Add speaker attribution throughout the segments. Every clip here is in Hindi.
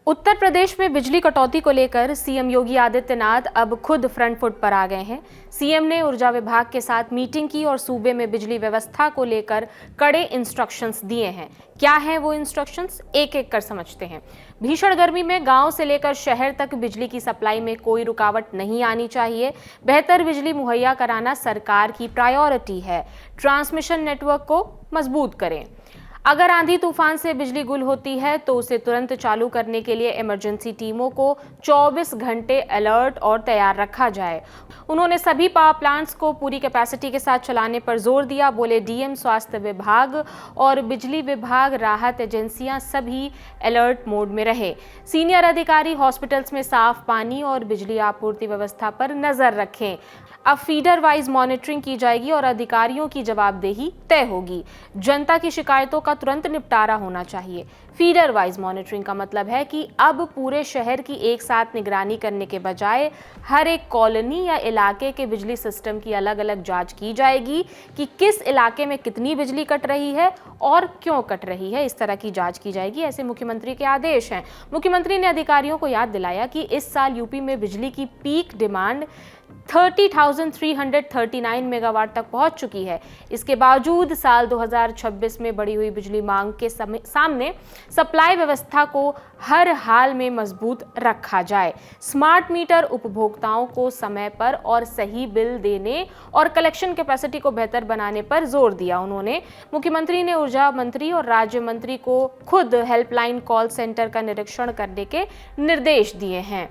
Speaker 1: उत्तर प्रदेश में बिजली कटौती को लेकर सीएम योगी आदित्यनाथ अब खुद फ्रंट फुट पर आ गए हैं। सीएम ने ऊर्जा विभाग के साथ मीटिंग की और सूबे में बिजली व्यवस्था को लेकर कड़े इंस्ट्रक्शंस दिए हैं। क्या हैं वो इंस्ट्रक्शंस, एक एक कर समझते हैं। भीषण गर्मी में गांव से लेकर शहर तक बिजली की सप्लाई में कोई रुकावट नहीं आनी चाहिए। बेहतर बिजली मुहैया कराना सरकार की प्रायोरिटी है। ट्रांसमिशन नेटवर्क को मजबूत करें। अगर आंधी तूफान से बिजली गुल होती है तो उसे तुरंत चालू करने के लिए इमरजेंसी टीमों को 24 घंटे अलर्ट और तैयार रखा जाए। उन्होंने सभी पावर प्लांट्स को पूरी कैपेसिटी के साथ चलाने पर जोर दिया। बोले डीएम, स्वास्थ्य विभाग और बिजली विभाग, राहत एजेंसियां सभी अलर्ट मोड में रहे। सीनियर अधिकारी हॉस्पिटल्स में साफ पानी और बिजली आपूर्ति व्यवस्था पर नजर रखें। अब फीडर वाइज मॉनिटरिंग की जाएगी और अधिकारियों की जवाबदेही तय होगी। जनता की शिकायतों का तुरंत निपटारा होना चाहिए। फीडर वाइज मॉनिटरिंग का मतलब है कि अब पूरे शहर की एक साथ निगरानी करने के बजाय हर एक कॉलोनी या इलाके के बिजली सिस्टम की अलग अलग जांच की जाएगी कि किस इलाके में कितनी बिजली कट रही है और क्यों कट रही है। इस तरह की जांच की जाएगी, ऐसे मुख्यमंत्री के आदेश हैं। मुख्यमंत्री ने अधिकारियों को याद दिलाया कि इस साल यूपी में बिजली की पीक डिमांड 30,339 मेगावाट तक पहुंच चुकी है। इसके बावजूद साल 2026 में बढ़ी हुई बिजली मांग के सामने सप्लाई व्यवस्था को हर हाल में मजबूत रखा जाए। स्मार्ट मीटर उपभोक्ताओं को समय पर और सही बिल देने और कलेक्शन कैपेसिटी को बेहतर बनाने पर जोर दिया। उन्होंने मुख्यमंत्री ने ऊर्जा मंत्री और राज्य मंत्री को खुद हेल्पलाइन कॉल सेंटर का निरीक्षण करने के निर्देश दिए हैं।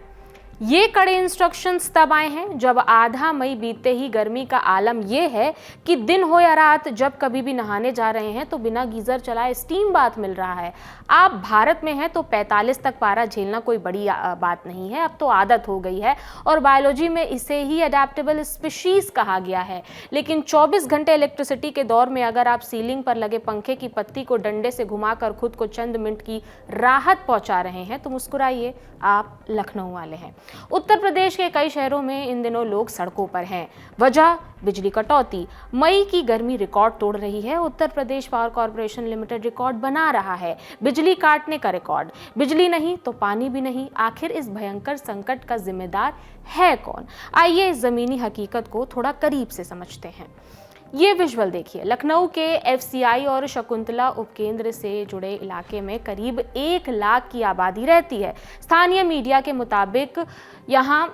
Speaker 1: ये कड़े इंस्ट्रक्शंस तब आए हैं जब आधा मई बीतते ही गर्मी का आलम यह है कि दिन हो या रात जब कभी भी नहाने जा रहे हैं तो बिना गीजर चलाए स्टीम बाथ मिल रहा है। आप भारत में हैं तो 45 तक पारा झेलना कोई बड़ी बात नहीं है, अब तो आदत हो गई है और बायोलॉजी में इसे ही अडेप्टेबल स्पीशीज कहा गया है। लेकिन 24 घंटे इलेक्ट्रिसिटी के दौर में अगर आप सीलिंग पर लगे पंखे की पत्ती को डंडे से घुमाकर खुद को चंद मिनट की राहत पहुंचा रहे हैं तो मुस्कुराइए, आप लखनऊ वाले हैं। उत्तर प्रदेश के कई शहरों में इन दिनों लोग सड़कों पर हैं। वजह बिजली कटौती। मई की गर्मी रिकॉर्ड तोड़ रही है। Uttar Pradesh power corporation limited record बना रहा है, बिजली काटने का रिकॉर्ड। बिजली नहीं तो पानी भी नहीं। आखिर इस भयंकर संकट का जिम्मेदार है कौन? आइए इस जमीनी हकीकत को थोड़ा करीब से समझते हैं। ये विजुअल देखिए। लखनऊ के एफसीआई और शकुंतला उपकेंद्र से जुड़े इलाके में करीब 1 लाख की आबादी रहती है। स्थानीय मीडिया के मुताबिक यहाँ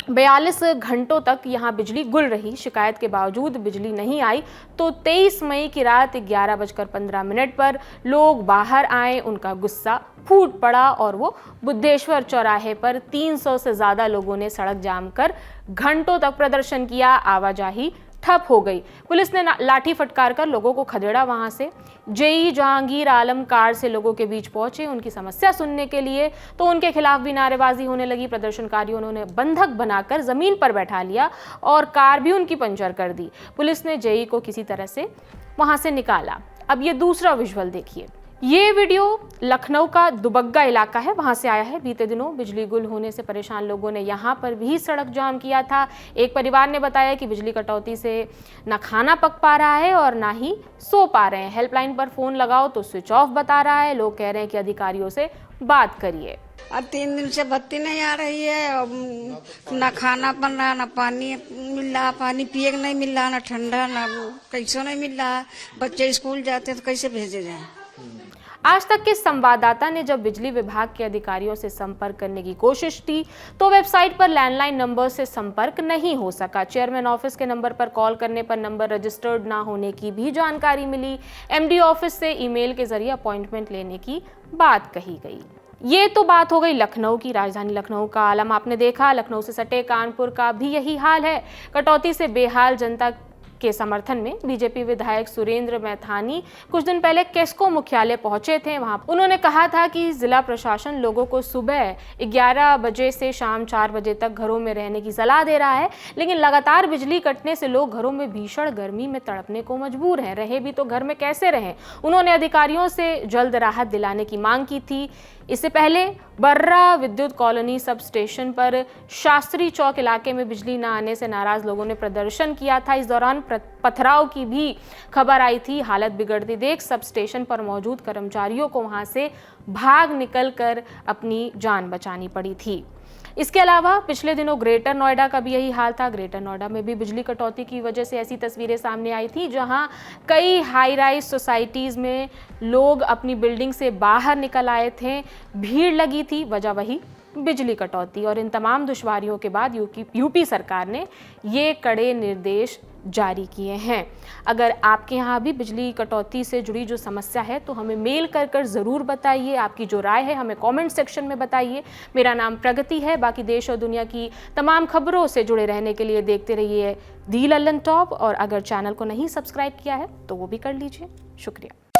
Speaker 1: 42 घंटों तक यहाँ बिजली गुल रही। शिकायत के बावजूद बिजली नहीं आई तो 23 मई की रात 11:15 पर लोग बाहर आए। उनका गुस्सा फूट पड़ा और वो बुद्धेश्वर चौराहे पर 300 से ज़्यादा लोगों ने सड़क जाम कर घंटों तक प्रदर्शन किया। आवाजाही ठप हो गई। पुलिस ने लाठी फटकार कर लोगों को खदेड़ा। वहां से जेई जहांगीर आलम कार से लोगों के बीच पहुंचे उनकी समस्या सुनने के लिए, तो उनके खिलाफ भी नारेबाजी होने लगी। प्रदर्शनकारियों उन्होंने बंधक बनाकर जमीन पर बैठा लिया और कार भी उनकी पंचर कर दी। पुलिस ने जेई को किसी तरह से वहां से निकाला। अब ये दूसरा विजुअल देखिए। ये वीडियो लखनऊ का दुबग्गा इलाका है, वहां से आया है। बीते दिनों बिजली गुल होने से परेशान लोगों ने यहां पर भी सड़क जाम किया था। एक परिवार ने बताया कि बिजली कटौती से ना खाना पक पा रहा है और ना ही सो पा रहे हैं। हेल्पलाइन पर फोन लगाओ तो स्विच ऑफ बता रहा है। लोग कह रहे हैं कि अधिकारियों से बात करिए।
Speaker 2: अब 3 दिन से बत्ती नहीं आ रही है, ना खाना बन रहा, ना पानी मिल रहा, पानी पिए नहीं मिल रहा, ना ठंडा, ना कैसे नहीं मिल रहा। बच्चे स्कूल जाते तो कैसे भेजे जाए।
Speaker 1: आज तक के संवाददाता ने जब बिजली विभाग के अधिकारियों से संपर्क करने की कोशिश की तो वेबसाइट पर लैंडलाइन नंबर से संपर्क नहीं हो सका। चेयरमैन ऑफिस के नंबर पर कॉल करने पर नंबर रजिस्टर्ड ना होने की भी जानकारी मिली। एमडी ऑफिस से ईमेल के जरिए अपॉइंटमेंट लेने की बात कही गई। ये तो बात हो गई लखनऊ की। राजधानी लखनऊ का आलम आपने देखा। लखनऊ से सटे कानपुर का भी यही हाल है। कटौती से बेहाल जनता के समर्थन में बीजेपी विधायक सुरेंद्र मैथानी कुछ दिन पहले केस्को मुख्यालय पहुंचे थे। वहां उन्होंने कहा था कि जिला प्रशासन लोगों को सुबह 11 बजे से शाम 4 बजे तक घरों में रहने की सलाह दे रहा है, लेकिन लगातार बिजली कटने से लोग घरों में भीषण गर्मी में तड़पने को मजबूर हैं। रहे भी तो घर में कैसे रहें। उन्होंने अधिकारियों से जल्द राहत दिलाने की मांग की थी। इससे पहले बर्रा विद्युत कॉलोनी सब स्टेशन पर शास्त्री चौक इलाके में बिजली न आने से नाराज लोगों ने प्रदर्शन किया था। इस दौरान पथराव की भी खबर आई थी। हालत बिगड़ती देख सब स्टेशन पर मौजूद कर्मचारियों को वहां से भाग निकलकर अपनी जान बचानी पड़ी थी। इसके अलावा पिछले दिनों ग्रेटर नोएडा का भी यही हाल था। ग्रेटर नोएडा में भी बिजली कटौती की वजह से ऐसी तस्वीरें सामने आई थी, जहां कई हाई राइज सोसाइटीज़ में लोग अपनी बिल्डिंग से बाहर निकल आए थे, भीड़ लगी थी, वजह वही बिजली कटौती। और इन तमाम दुश्वारियों के बाद यूपी सरकार ने ये कड़े निर्देश जारी किए हैं। अगर आपके यहाँ भी बिजली कटौती से जुड़ी जो समस्या है तो हमें मेल कर ज़रूर बताइए। आपकी जो राय है हमें कमेंट सेक्शन में बताइए। मेरा नाम प्रगति है। बाकी देश और दुनिया की तमाम खबरों से जुड़े रहने के लिए देखते रहिए दी लल्लन टॉप। और अगर चैनल को नहीं सब्सक्राइब किया है तो वो भी कर लीजिए। शुक्रिया।